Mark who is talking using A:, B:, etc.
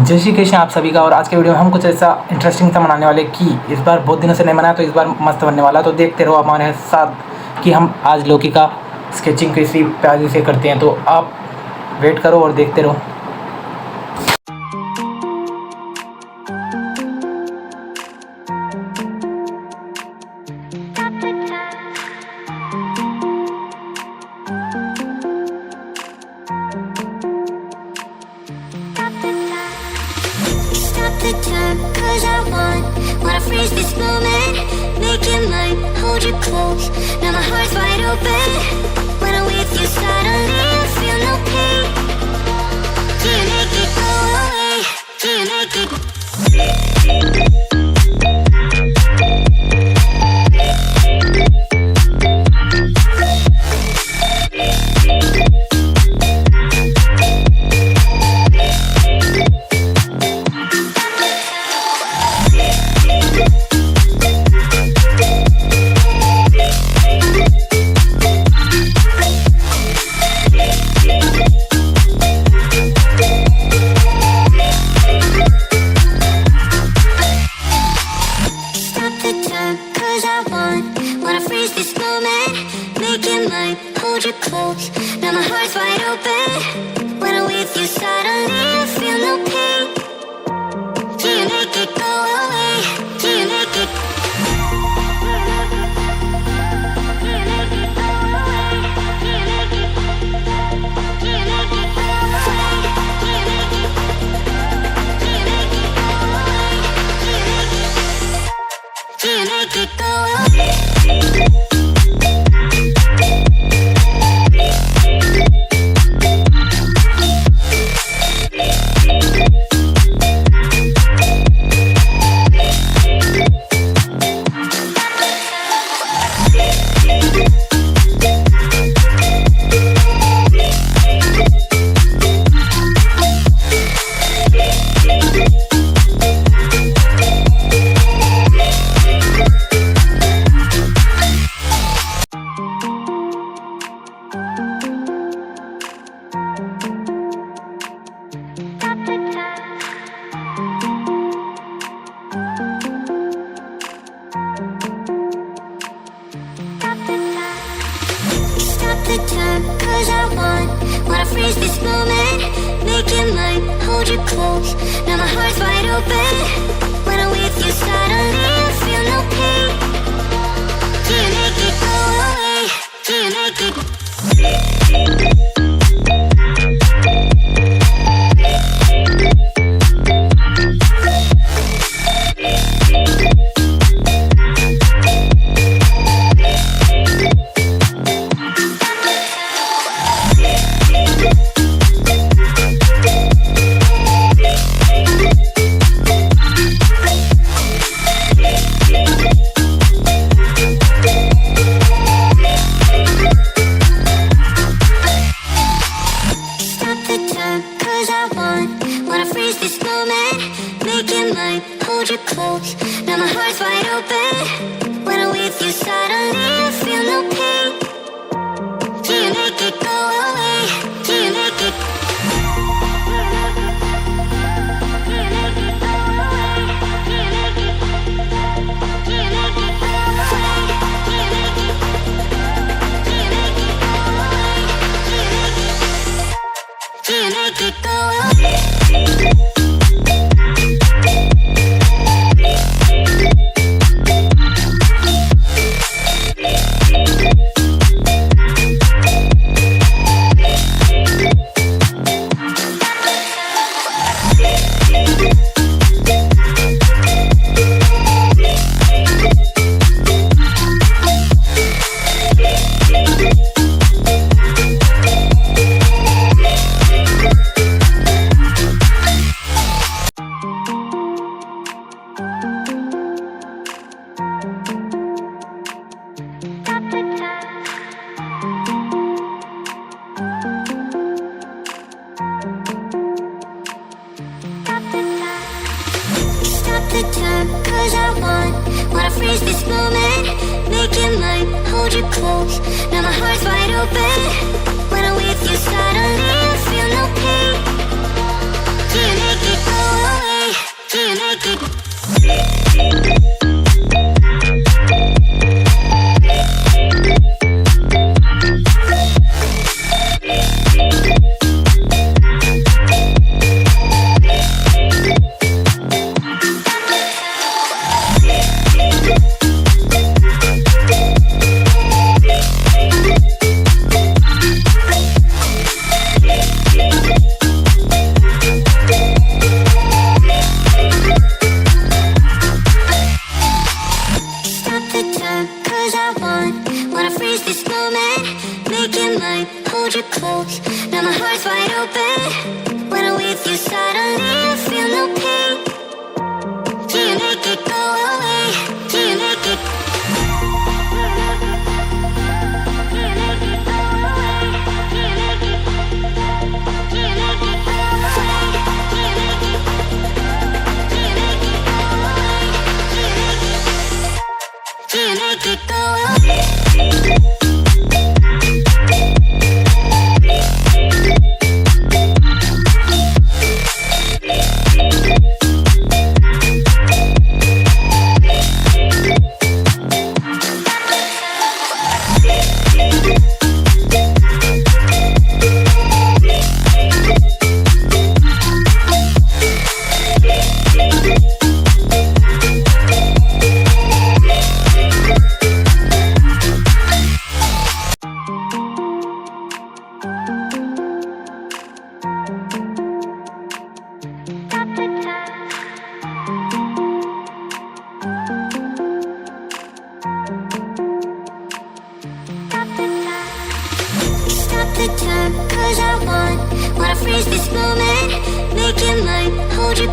A: जय श्री कृष्ण आप सभी का। और आज के वीडियो में हम कुछ ऐसा इंटरेस्टिंग सा मनाने वाले कि इस बार बहुत दिनों से नहीं मनाया, तो इस बार मस्त बनने वाला। तो देखते रहो हमारे साथ कि हम आज लोकी का स्केचिंग किसी प्याजी से करते हैं। तो आप वेट करो और देखते रहो।
B: The time, 'cause I wanna freeze this moment, make it mine, hold you close. Now my heart's wide open. When I'm with you, suddenly I feel no pain. Do you make it go away? Do you make it? Wanna freeze this moment, make it mine, hold you close. Now my heart's wide open. When I'm with you, suddenly I feel no pain. Do you make it go away? Do you make it? Do you make it go away? Do you make it? Do you make it go away? Do you make it? Do you make it go away? Do you make it go away? The time, 'cause I wanna freeze this moment, make it mine, hold you close. Now my heart's wide open. When I'm with you, suddenly I feel no pain. Do you make it go away? Do you make it? Wanna freeze this moment, make it mine, hold you close. Now my heart's wide open. When I'm with you, suddenly I feel no pain. Do you make it go away? Do you make it? Do you make it go away? Do you make it? Do you make it go away? Do you make it? Do you make it go away? Do you make it go away? The time, 'cause I wanna freeze this moment, make it mine, hold you close. Now my heart's wide open. When I'm with you, suddenly I feel no pain. Do you make it go 'cause I wanna freeze this moment, make it mine, hold you